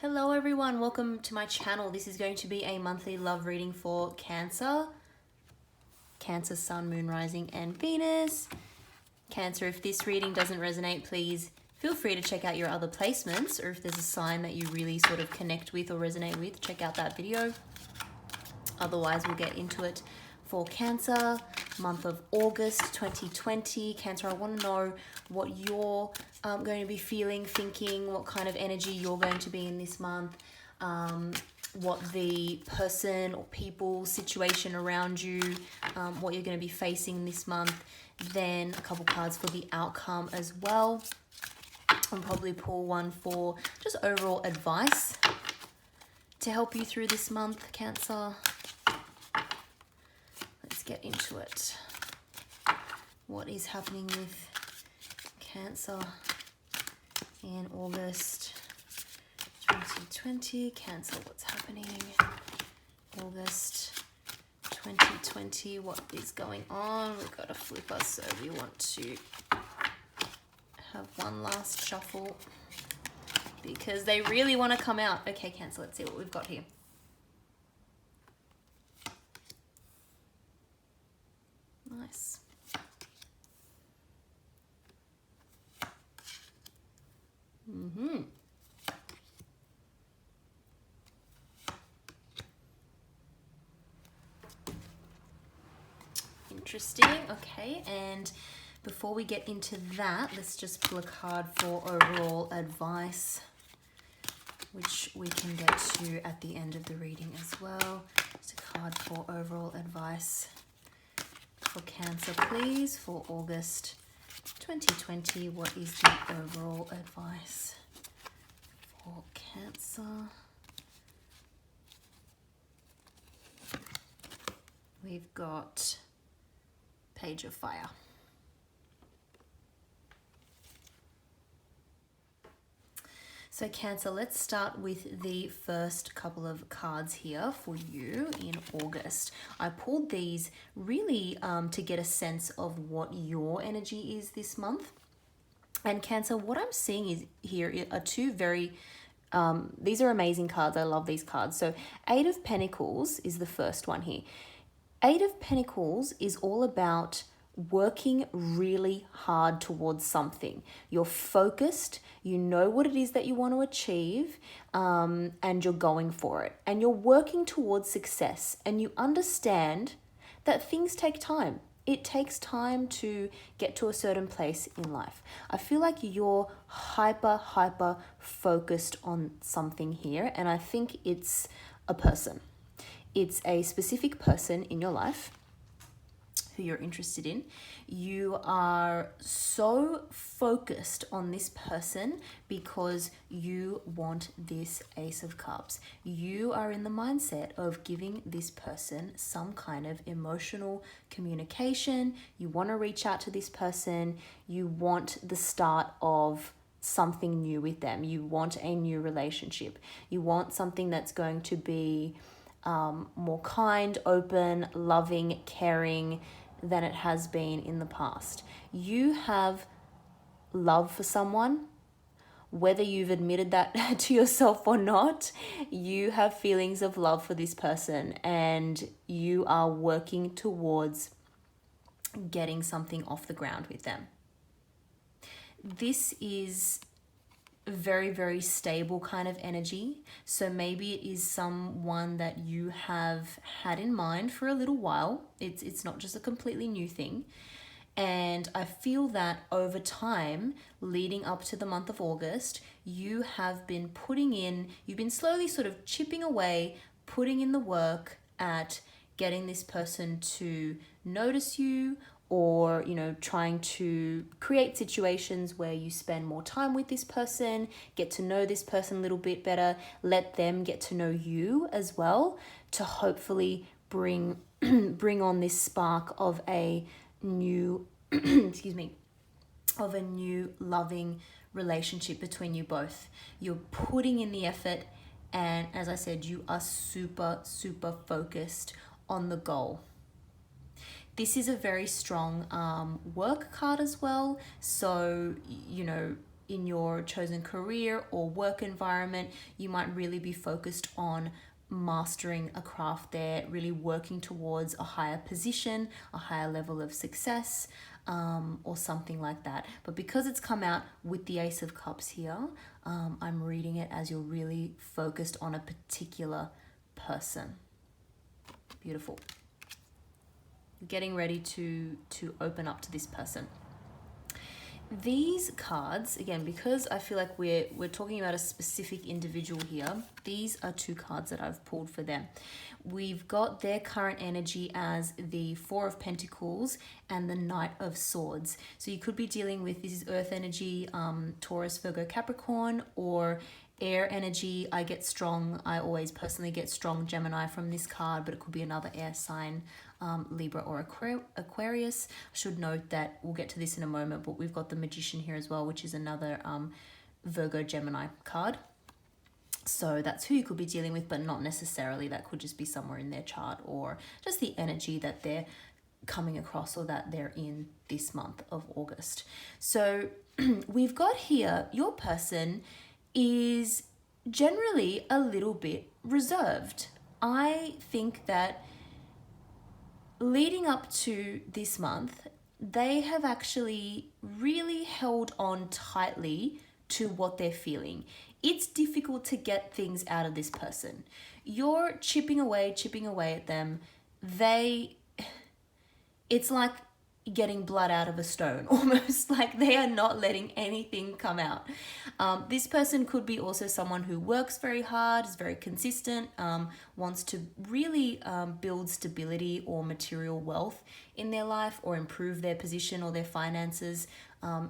Hello everyone, welcome to my channel. This is going to be a monthly love reading for Cancer. Cancer, Sun, Moon, Rising and Venus. Cancer, if this reading doesn't resonate, please feel free to check out your other placements, or if there's a sign that you really sort of connect with or resonate with, check out that video. Otherwise, we'll get into it for Cancer, month of August 2020. Cancer, I want to know what you're going to be feeling, thinking, what kind of energy you're going to be in this month, what the person or people, situation around you, what you're going to be facing this month. Then a couple cards for the outcome as well. I'll probably pull one for just overall advice to help you through this month, Cancer. Let's get into it. What is happening with Cancer in August 2020? Cancer, what's happening? August 2020, what is going on? We've got a flipper, so we want to have one last shuffle because they really want to come out. Okay, Cancer, let's see what we've got here. Nice. Interesting. Okay, and before we get into that, let's just pull a card for overall advice, which we can get to at the end of the reading as well. Just a card for overall advice for Cancer, please, for August 2020. What is the overall advice for Cancer? We've got Page of Fire. So Cancer, let's start with the first couple of cards here for you in August. I pulled these really to get a sense of what your energy is this month. And Cancer, what I'm seeing is here are two very, these are amazing cards. I love these cards. So Eight of Pentacles is the first one here. Eight of Pentacles is all about working really hard towards something. You're focused, you know what it is that you want to achieve, and you're going for it. And you're working towards success, and you understand that things take time. It takes time to get to a certain place in life. I feel like you're hyper focused on something here, and I think it's a person. It's a specific person in your life who you're interested in. You are so focused on this person because you want this Ace of Cups. You are in the mindset of giving this person some kind of emotional communication. You want to reach out to this person. You want the start of something new with them. You want a new relationship. You want something that's going to be more kind, open, loving, caring than it has been in the past. You have love for someone, whether you've admitted that to yourself or not. You have feelings of love for this person, and you are working towards getting something off the ground with them. This is very stable kind of energy. So maybe it is someone that you have had in mind for a little while. It's not just a completely new thing. And I feel that over time, leading up to the month of August, you have been you've been slowly sort of chipping away, putting in the work at getting this person to notice you, or, you know, trying to create situations where you spend more time with this person, get to know this person a little bit better, let them get to know you as well, to hopefully bring on this spark of a new, of a new loving relationship between you both. You're putting in the effort, and as I said, you are super focused on the goal. This is a very strong work card as well. So, you know, in your chosen career or work environment, you might really be focused on mastering a craft there, really working towards a higher position, a higher level of success, or something like that. But because it's come out with the Ace of Cups here, I'm reading it as you're really focused on a particular person. Beautiful. Getting ready to open up to this person. These cards, again, because I feel like we're talking about a specific individual here, these are two cards that I've pulled for them. We've got their current energy as the Four of Pentacles and the Knight of Swords. So you could be dealing with, this is Earth energy, Taurus, Virgo, Capricorn, or air energy. I always personally get strong Gemini from this card, but it could be another air sign, Libra or Aquarius. I should note that we'll get to this in a moment, but we've got the Magician here as well, which is another Virgo Gemini card. So that's who you could be dealing with, but not necessarily. That could just be somewhere in their chart, or just the energy that they're coming across or that they're in this month of August. So we've got here, your person is generally a little bit reserved. I think that leading up to this month, they have actually really held on tightly to what they're feeling. It's difficult to get things out of this person. You're chipping away at them. It's like getting blood out of a stone, almost like they are not letting anything come out. This person could be also someone who works very hard, is very consistent, wants to really build stability or material wealth in their life, or improve their position or their finances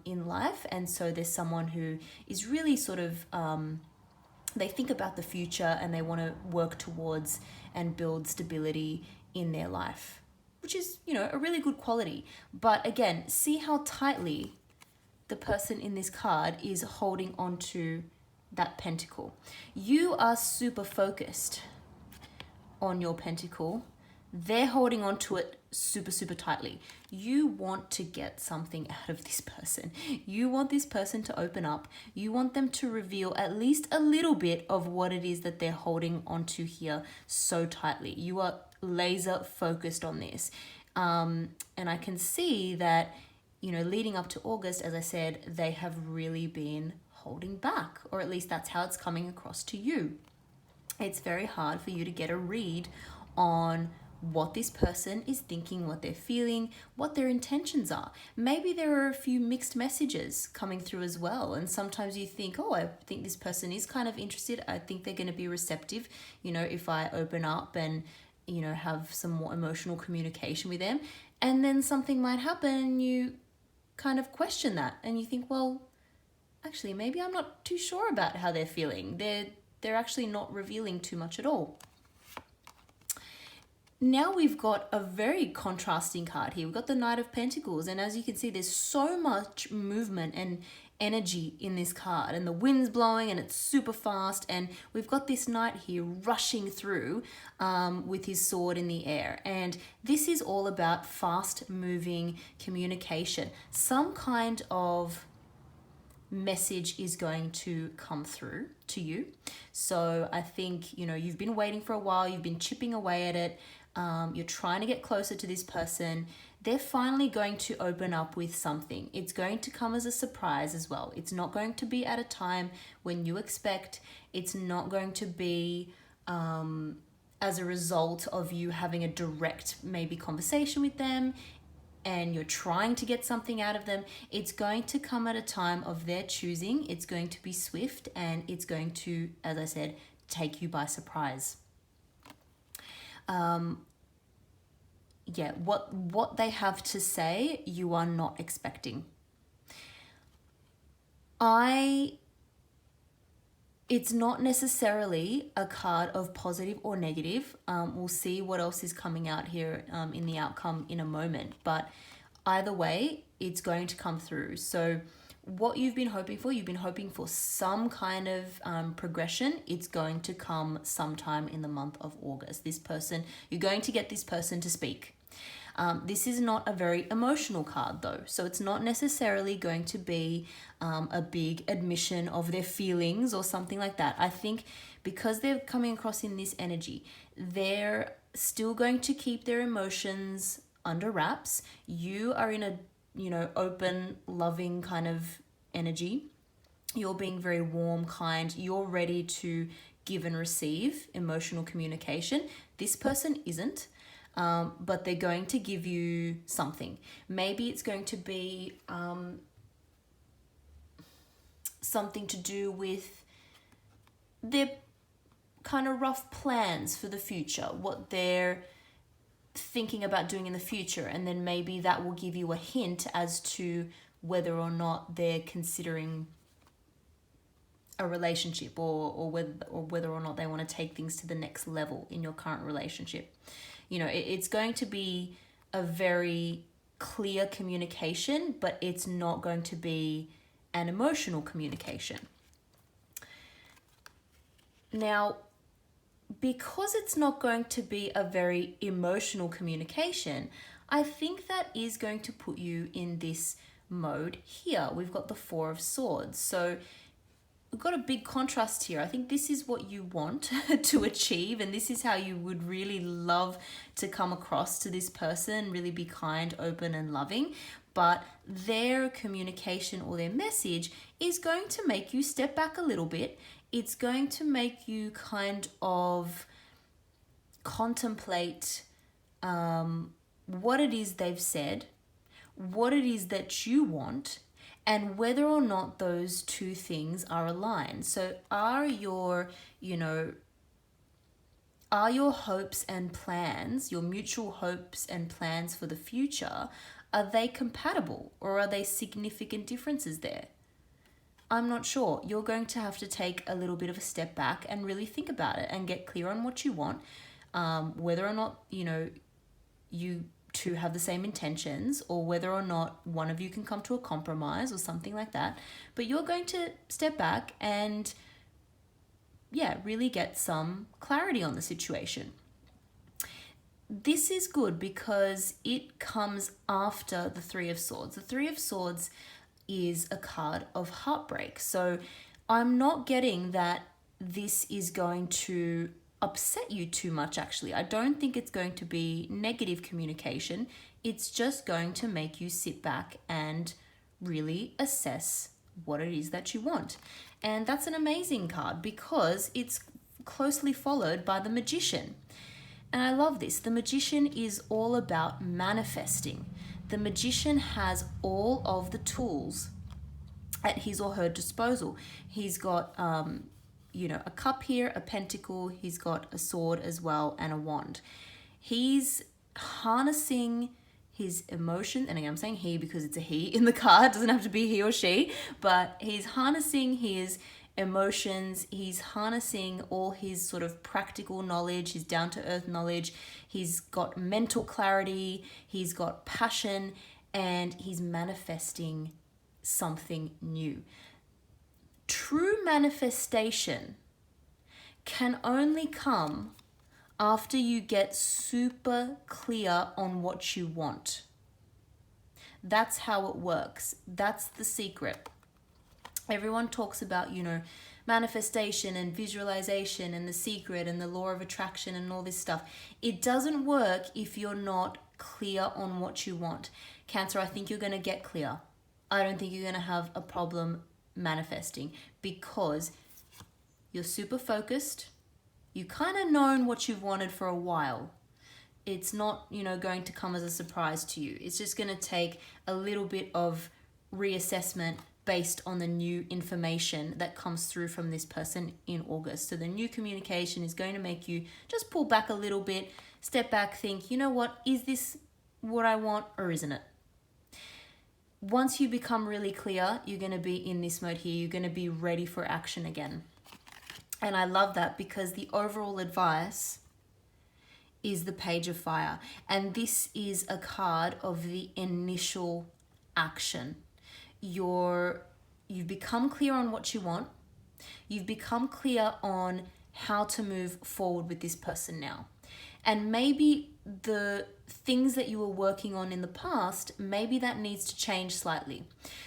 in life. And so there's someone who is really sort of, they think about the future and they want to work towards and build stability in their life, which is, a really good quality. But again, see how tightly the person in this card is holding on to that pentacle. You are super focused on your pentacle. They're holding on to it super, super tightly. You want to get something out of this person. You want this person to open up. You want them to reveal at least a little bit of what it is that they're holding onto here so tightly. You are laser focused on this. And I can see that, leading up to August, as I said, they have really been holding back, or at least that's how it's coming across to you. It's very hard for you to get a read on what this person is thinking, what they're feeling, what their intentions are. Maybe there are a few mixed messages coming through as well. And sometimes you think, I think this person is kind of interested. I think they're going to be receptive, if I open up and, have some more emotional communication with them. And then something might happen and you kind of question that. And you think, well, actually, maybe I'm not too sure about how they're feeling. They're actually not revealing too much at all. Now we've got a very contrasting card here. We've got the Knight of Pentacles, and as you can see, there's so much movement and energy in this card, and the wind's blowing and it's super fast, and we've got this knight here rushing through with his sword in the air. And this is all about fast moving communication. Some kind of message is going to come through to you. So I think, you've been waiting for a while, you've been chipping away at it. You're trying to get closer to this person. They're finally going to open up with something. It's going to come as a surprise as well. It's not going to be at a time when you expect. It's not going to be as a result of you having a direct maybe conversation with them and you're trying to get something out of them. It's going to come at a time of their choosing. It's going to be swift, and it's going to, as I said, take you by surprise. What they have to say, you are not expecting. It's not necessarily a card of positive or negative. We'll see what else is coming out here in the outcome in a moment. But either way, it's going to come through. So what you've been hoping for some kind of progression. It's going to come sometime in the month of August. You're going to get this person to speak. This is not a very emotional card though, so it's not necessarily going to be a big admission of their feelings or something like that. I think because they're coming across in this energy, they're still going to keep their emotions under wraps. You are in a, open, loving kind of energy. You're being very warm, kind. You're ready to give and receive emotional communication. This person isn't, but they're going to give you something. Maybe it's going to be something to do with their kind of rough plans for the future, what they're thinking about doing in the future, and then maybe that will give you a hint as to whether or not they're considering a relationship, or whether or not they want to take things to the next level in your current relationship. It's going to be a very clear communication, but it's not going to be an emotional communication. Now, because it's not going to be a very emotional communication, I think that is going to put you in this mode here. We've got the Four of Swords. So we've got a big contrast here. I think this is what you want to achieve, and this is how you would really love to come across to this person, really be kind, open, and loving. But their communication or their message is going to make you step back a little bit. It's going to make you kind of contemplate what it is they've said, what it is that you want, and whether or not those two things are aligned. So are your hopes and plans, your mutual hopes and plans for the future, are they compatible, or are there significant differences there? I'm not sure. You're going to have to take a little bit of a step back and really think about it and get clear on what you want, whether or not, you two have the same intentions, or whether or not one of you can come to a compromise or something like that. But you're going to step back and, really get some clarity on the situation. This is good because it comes after the Three of Swords. The Three of Swords is a card of heartbreak. So I'm not getting that this is going to upset you too much, actually. I don't think it's going to be negative communication. It's just going to make you sit back and really assess what it is that you want. And that's an amazing card because it's closely followed by the Magician. And I love this. The Magician is all about manifesting. The Magician has all of the tools at his or her disposal. He's got a cup here, a pentacle, he's got a sword as well, and a wand. He's harnessing his emotion, and again, I'm saying he because it's a he in the card, doesn't have to be he or she, but he's harnessing his emotions, he's harnessing all his sort of practical knowledge, his down-to-earth knowledge, he's got mental clarity, he's got passion, and he's manifesting something new. True manifestation can only come after you get super clear on what you want. That's how it works. That's the secret. Everyone talks about, manifestation and visualization and the secret and the law of attraction and all this stuff. It doesn't work if you're not clear on what you want. Cancer, I think you're going to get clear. I don't think you're going to have a problem manifesting because you're super focused. You kind of known what you've wanted for a while. It's not, going to come as a surprise to you. It's just going to take a little bit of reassessment based on the new information that comes through from this person in August. So the new communication is going to make you just pull back a little bit, step back, think, what, is this what I want or isn't it? Once you become really clear, you're going to be in this mode here. You're going to be ready for action again. And I love that because the overall advice is the Page of Fire. And this is a card of the initial action. You've become clear on what you want. You've become clear on how to move forward with this person now. And maybe the things that you were working on in the past, maybe that needs to change slightly.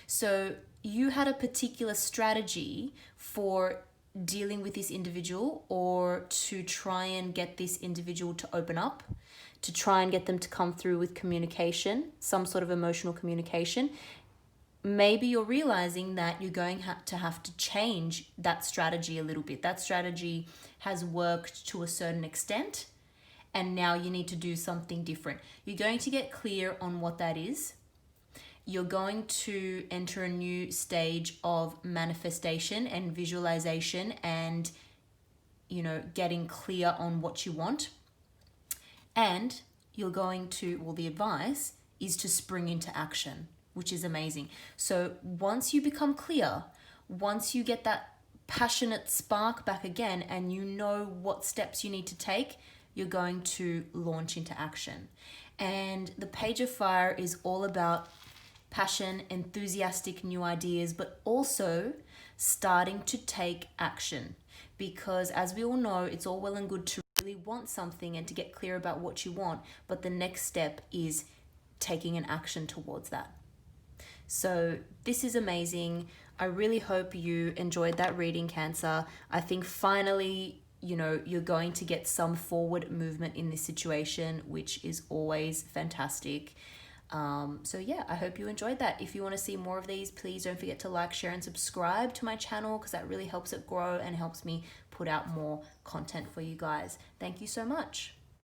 So you had a particular strategy for dealing with this individual, or to try and get this individual to open up, to try and get them to come through with communication, some sort of emotional communication. Maybe you're realizing that you're going to have to change that strategy a little bit. That strategy has worked to a certain extent, and now you need to do something different. You're going to get clear on what that is. You're going to enter a new stage of manifestation and visualization, and, getting clear on what you want. And you're going to, well, the advice is to spring into action, which is amazing. So once you become clear, once you get that passionate spark back again, and you know what steps you need to take, you're going to launch into action. And the Page of Fire is all about passion, enthusiastic new ideas, but also starting to take action. Because as we all know, it's all well and good to really want something and to get clear about what you want, but the next step is taking an action towards that. So this is amazing. I really hope you enjoyed that reading, Cancer. I think finally, you're going to get some forward movement in this situation, which is always fantastic. So yeah, I hope you enjoyed that. If you want to see more of these, please don't forget to like, share, and subscribe to my channel, because that really helps it grow and helps me put out more content for you guys. Thank you so much.